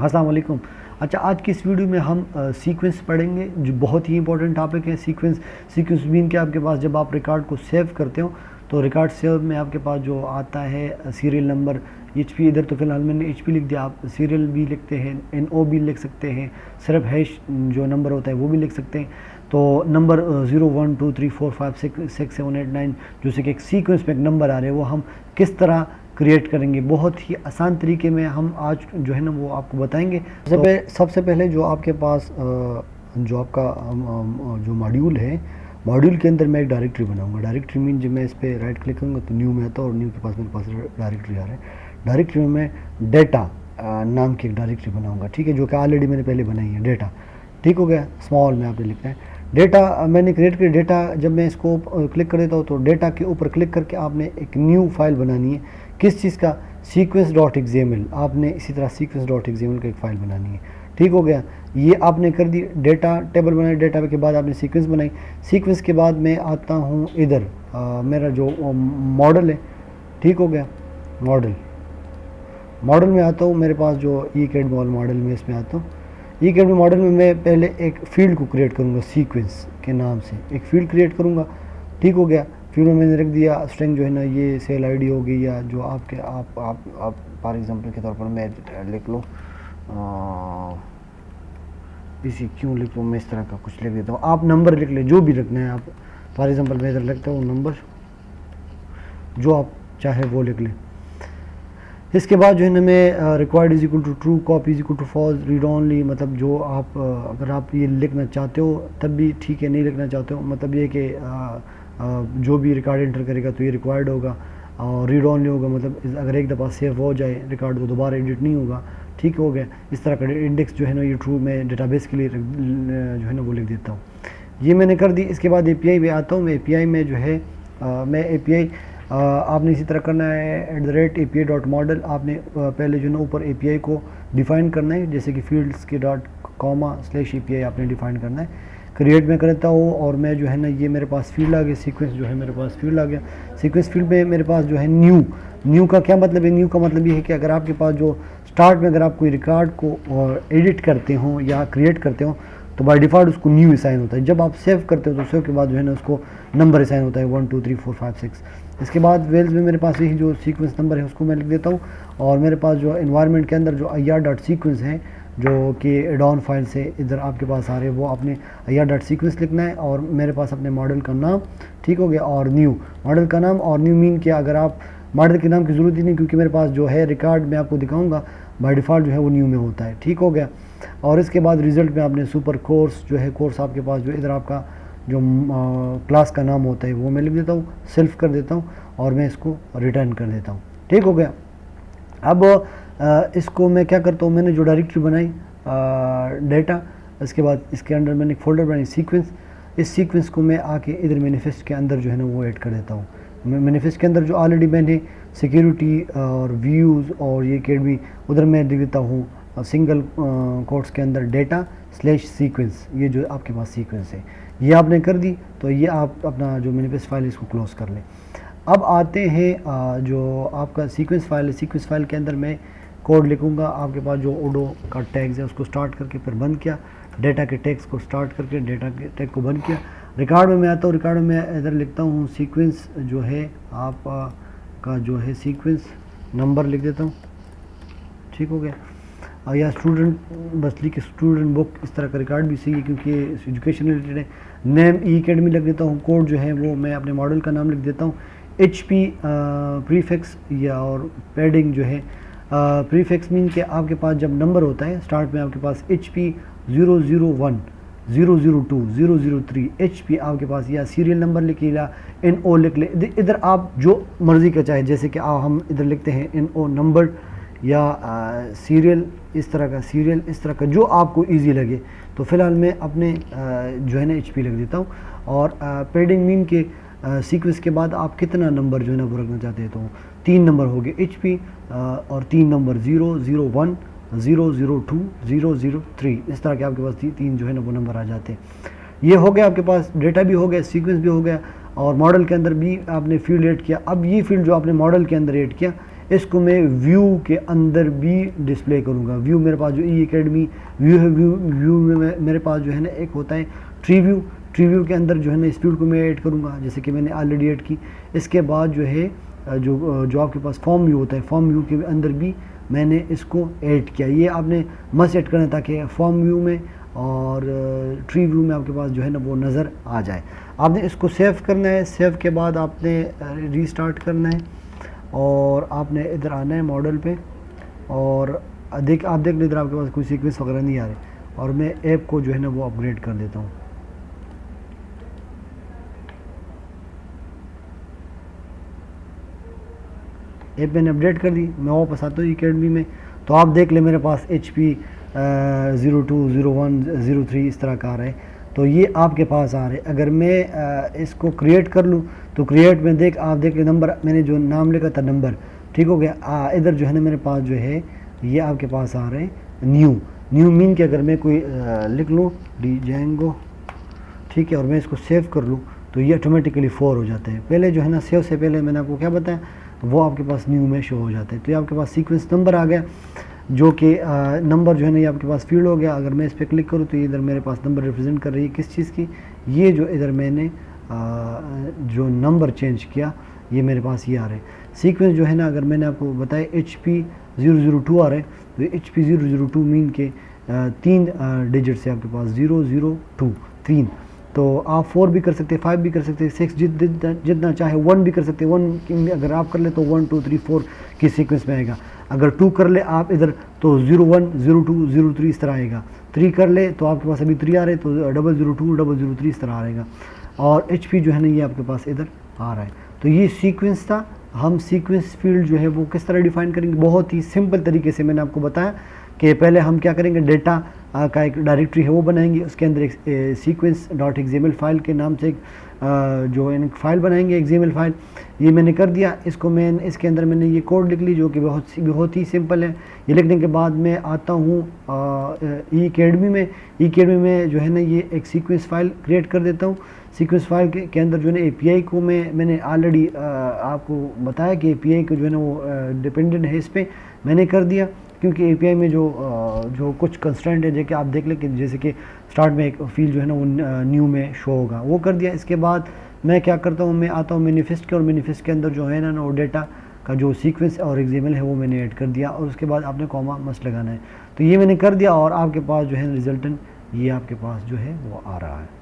अस्सलाम वालेकुम। अच्छा, आज की इस वीडियो में हम सीक्वेंस पढ़ेंगे जो बहुत ही इंपॉर्टेंट टॉपिक है। सीक्वेंस मीन के आपके पास जब आप रिकॉर्ड को सेव करते हो तो रिकॉर्ड सेव में आपके पास जो आता है सीरियल नंबर HP, इधर तो फिलहाल मैंने HP लिख दिया, आप सीरियल भी लिखते हैं, NO भी लिख सकते हैं, सिर्फ हैश जो नंबर होता है वो भी लिख सकते हैं। तो नंबर 0 1 2 3 4 5 6 7 8 9 जैसे कि एक सीक्वेंस में एक नंबर आ रहे हैं वो हम किस तरह क्रिएट करेंगे, बहुत ही आसान तरीके में हम आज जो है ना वो आपको बताएंगे। सबसे पहले जो आपके पास जो आपका जो मॉड्यूल है, मॉड्यूल के अंदर मैं एक डायरेक्टरी बनाऊंगा। डायरेक्टरी मीन जब मैं इस पर राइट क्लिक करूँगा तो न्यू में आता है और न्यू के पास मेरे पास डायरेक्टरी आ रहा है। डायरेक्टरी में मैं डेटा नाम की एक डायरेक्टरी बनाऊंगा, ठीक है, जो कि ऑलरेडी मैंने पहले बनाई है, डेटा। ठीक हो गया, स्मॉल में आपने लिखना है डेटा। मैंने क्रिएट किया डेटा। जब मैं इसको क्लिक कर देता हूँ तो डेटा के ऊपर क्लिक करके आपने एक न्यू फाइल बनानी है। किस चीज़ का? sequence.xml। आपने इसी तरह sequence.xml का एक फ़ाइल बनानी है। ठीक हो गया, ये आपने कर दी। डेटा टेबल बनाई, डेटा के बाद आपने सीक्वेंस बनाई। सीक्वेंस के बाद मैं आता हूँ इधर मेरा जो मॉडल है, ठीक हो गया, मॉडल में आता हूँ। मेरे पास जो ECAD मॉडल में इसमें आता हूँ। ECAD मॉडल में मैं पहले एक फील्ड को क्रिएट करूँगा, सीक्वेंस के नाम से एक फील्ड क्रिएट करूँगा। ठीक हो गया, फील्ड में मैंने रख दिया स्ट्रिंग जो है ना, ये सेल आईडी होगी या जो आपके आप फॉर एग्जांपल के तौर पर मैं लिख लूँ इसी क्यों लिख लूँ, मैं इस तरह का कुछ लिख देता हूँ। आप नंबर लिख ले, जो भी रखना है आप। फॉर एग्जांपल मैं इधर लिखता हूँ नंबर, जो आप चाहे वो लिख लें। इसके बाद जो है ना मैं required is equal to true, copy is equal to false, read only, मतलब जो आप अगर आप ये लिखना चाहते हो तब भी ठीक है, नहीं लिखना चाहते हो मतलब ये कि जो भी रिकॉर्ड एंटर करेगा तो ये रिक्वायर्ड होगा, और रीड ओनली होगा, मतलब अगर एक दफ़ा सेव हो जाए रिकॉर्ड तो दोबारा एडिट नहीं होगा। ठीक हो गया, इस तरह का इंडेक्स जो है ना ये ट्रू मैं डेटाबेस के लिए जो है ना वो लिख देता हूँ। ये मैंने कर दी। इसके बाद API पे आता हूँ मैं। API में जो है मैं API आपने इसी तरह करना है @API.model। आपने पहले जो है ना ऊपर API को डिफ़ाइन करना है, जैसे कि फील्ड्स के .com/API आपने डिफ़ाइन करना है। क्रिएट में करता हूँ और मैं जो है ना ये मेरे पास फील्ड आ गया, सीक्वेंस जो है मेरे पास फील्ड आ गया। सीक्वेंस फील्ड में मेरे पास जो है न्यू का क्या मतलब है? न्यू का मतलब ये है कि अगर आपके पास जो स्टार्ट में अगर आप कोई रिकॉर्ड को एडिट करते हो या क्रिएट करते हो तो बाय डिफ़ॉल्ट उसको न्यू असाइन होता है। जब आप सेव करते हो तो सेव के बाद जो है ना उसको नंबर असाइन होता है 1 2 3 4 5 6। इसके बाद वेल्स में मेरे पास यही जो सीक्वेंस नंबर है उसको मैं लिख देता हूँ। और मेरे पास जो एनवायरनमेंट के अंदर जो IR.sequence है जो कि एडॉन फाइल से इधर आपके पास आ रहे हैं, वो आपने IR.sequence लिखना है। और मेरे पास अपने मॉडल का नाम, ठीक हो गया, और न्यू मॉडल का नाम। और न्यू मीन किया, अगर आप मॉडल के नाम की ज़रूरत ही नहीं, क्योंकि मेरे पास जो है रिकॉर्ड में आपको दिखाऊंगा बाय डिफ़ॉल्ट जो है वो न्यू में होता है। ठीक हो गया। और इसके बाद रिज़ल्ट में आपने सुपर कोर्स जो है, कोर्स आपके पास जो इधर आपका जो क्लास का नाम होता है वो मैं लिख देता हूँ, सेल्फ कर देता हूँ और मैं इसको रिटर्न कर देता हूँ। ठीक हो गया। अब इसको मैं क्या करता हूँ, मैंने जो डायरेक्टरी बनाई डेटा, इसके बाद इसके अंदर मैंने एक फ़ोल्डर बनाई सीक्वेंस। इस सीक्वेंस को मैं आके इधर मैनिफेस्ट के अंदर जो है ना वो ऐड कर देता हूँ। मैनिफेस्ट के अंदर जो ऑलरेडी मैंने सिक्योरिटी और व्यूज़ और ये भी उधर मैं दे देता हूँ सिंगल कोट्स के अंदर डेटा/सीक्वेंस। ये जो आपके पास सीक्वेंस है ये आपने कर दी, तो ये आप अपना जो मैनिफेस्ट फाइल है इसको क्लोज कर लें। अब आते हैं जो आपका सीक्वेंस फाइल है। सीक्वेंस फाइल के अंदर मैं कोड लिखूंगा। आपके पास जो ओडो का टैग्स है उसको स्टार्ट करके फिर बंद किया, डेटा के टैग्स को स्टार्ट करके डेटा के टैग को बंद किया। रिकॉर्ड में मैं आता हूँ, रिकॉर्ड में मैं इधर लिखता हूँ सीक्वेंस जो है आप का जो है सीक्वेंस नंबर लिख देता हूँ। ठीक हो गया। या स्टूडेंट बस लिख स्टूडेंट बुक, इस तरह का रिकॉर्ड भी सही है क्योंकि एजुकेशन रिलेटेड है। नेम ECAD लिख देता हूँ। कोड जो है वो मैं अपने मॉडल का नाम लिख देता हूँ। HP प्रीफिक्स या और पैडिंग जो है प्रीफिक्स मीन के आपके पास जब नंबर होता है स्टार्ट में आपके पास HP 001 002 003 HP आपके पास, या सीरियल नंबर लिखिए या NO लिख ले। इधर आप जो मर्ज़ी का चाहे, जैसे कि हम इधर लिखते हैं NO नंबर या सीरियल, इस तरह का सीरियल, इस तरह का जो आपको इजी लगे। तो फ़िलहाल मैं अपने जो है ना HP लिख देता हूँ। और पैडिंग मीन के सीक्वेंस के बाद आप कितना नंबर जो है ना वो रखना चाहते हैं, तो 3 नंबर हो गए HP और 3 नंबर 001 002 003, इस तरह के आपके पास 3 जो है ना वो नंबर आ जाते हैं। ये हो गया आपके पास, डेटा भी हो गया, सीक्वेंस भी हो गया और मॉडल के अंदर भी आपने फील्ड ऐड किया। अब ये फील्ड जो आपने मॉडल के अंदर ऐड किया इसको मैं व्यू के अंदर भी डिस्प्ले करूँगा। व्यू मेरे पास जो ई एकेडमी व्यू है, व्यू में मेरे पास जो है ना एक होता है ट्री व्यू। ट्री व्यू के अंदर जो है ना स्पीड को मैं ऐड करूँगा, जैसे कि मैंने ऑलरेडी ऐड की। इसके बाद जो है जो आपके पास फॉर्म व्यू होता है, फॉर्म व्यू के अंदर भी मैंने इसको ऐड किया। ये आपने मस्ट ऐड करना है ताकि फॉर्म व्यू में और ट्री व्यू में आपके पास जो है ना वो नज़र आ जाए। आपने इसको सेव करना है। सेव के बाद आपने रीस्टार्ट करना है और आपने इधर आना है मॉडल पे, और आप देख लो इधर आपके पास कोई सीक्वेंस वगैरह नहीं आ रहे, और मैं ऐप को जो है ना वो अपग्रेड कर देता हूँ। ऐप मैंने अपडेट कर दी। मैं वापस आता हूँ एकेडमी में, तो आप देख ले मेरे पास HP 02, 01, 03 इस तरह का आ रहा है। तो ये आपके पास आ रहे। अगर मैं इसको क्रिएट कर लूँ तो क्रिएट में आप देख ले नंबर, मैंने जो नाम लिखा था नंबर, ठीक हो गया। इधर जो है ना मेरे पास जो है ये आपके पास आ रहे हैं न्यू मीन के अगर मैं कोई लिख लूँ डिजेंगो, ठीक है, और मैं इसको सेव कर लूँ तो ये ऑटोमेटिकली 4 हो जाते हैं। पहले जो है ना सेव से पहले मैंने आपको क्या बताया, वो आपके पास न्यू में शो हो जाते हैं। तो ये आपके पास सीक्वेंस नंबर आ गया, जो कि नंबर जो है ना ये आपके पास फील्ड हो गया। अगर मैं इस पर क्लिक करूँ तो इधर मेरे पास नंबर रिप्रेजेंट कर रही है किस चीज़ की, ये जो इधर मैंने जो नंबर चेंज किया ये मेरे पास ये आ रहे हैं। सीक्वेंस जो है ना अगर मैंने आपको बताया HP 002 आ रहे हैं, तो HP 002 मीन के 3 डिजिट से आपके पास 002 3। तो आप 4 भी कर सकते हैं, 5 भी कर सकते हैं, 6 जितना चाहे, 1 भी कर सकते हैं। 1 अगर आप कर ले तो 1 2 3 4 की सीक्वेंस में आएगा। अगर 2 कर ले आप इधर तो 01 02 03 इस तरह आएगा। 3 कर ले तो आपके पास अभी 3 आ रहे तो 002 003 इस तरह आएगा। और HP जो है ना ये आपके पास इधर आ रहा है। तो ये सीक्वेंस था। हम सीक्वेंस फील्ड जो है वो किस तरह डिफाइन करेंगे, बहुत ही सिंपल तरीके से मैंने आपको बताया कि पहले हम क्या करेंगे, डेटा का एक डायरेक्टरी है वो बनाएंगे, उसके अंदर एक sequence.xml फाइल के नाम से जो फाइल बनाएंगे एक्सएमएल फाइल। ये मैंने कर दिया। इसको इसके अंदर मैंने ये कोड लिख ली जो कि बहुत ही सिंपल है। ये लिखने के बाद मैं आता हूँ ई एकेडमी में। ई एकेडमी में जो है ना ये एक सीक्वेंस फाइल क्रिएट कर देता हूँ। सीक्वेंस फाइल के अंदर जो है ना API को मैंने ऑलरेडी आपको बताया कि API को जो है ना वो डिपेंडेंट है इस पर, मैंने कर दिया। क्योंकि API में जो कुछ कंस्ट्रेंट है जैसे आप देख लें कि जैसे कि स्टार्ट में एक फील्ड जो है ना वो न्यू में शो होगा, वो कर दिया। इसके बाद मैं क्या करता हूँ, मैं आता हूँ मैनिफेस्ट के, और मैनिफेस्ट के अंदर जो है ना वो डेटा का जो सीक्वेंस और XML है वो मैंने ऐड कर दिया, और उसके बाद आपने कॉमा मस्ट लगाना है। तो ये मैंने कर दिया और आपके पास जो है रिजल्टेंट ये आपके पास जो है वो आ रहा है।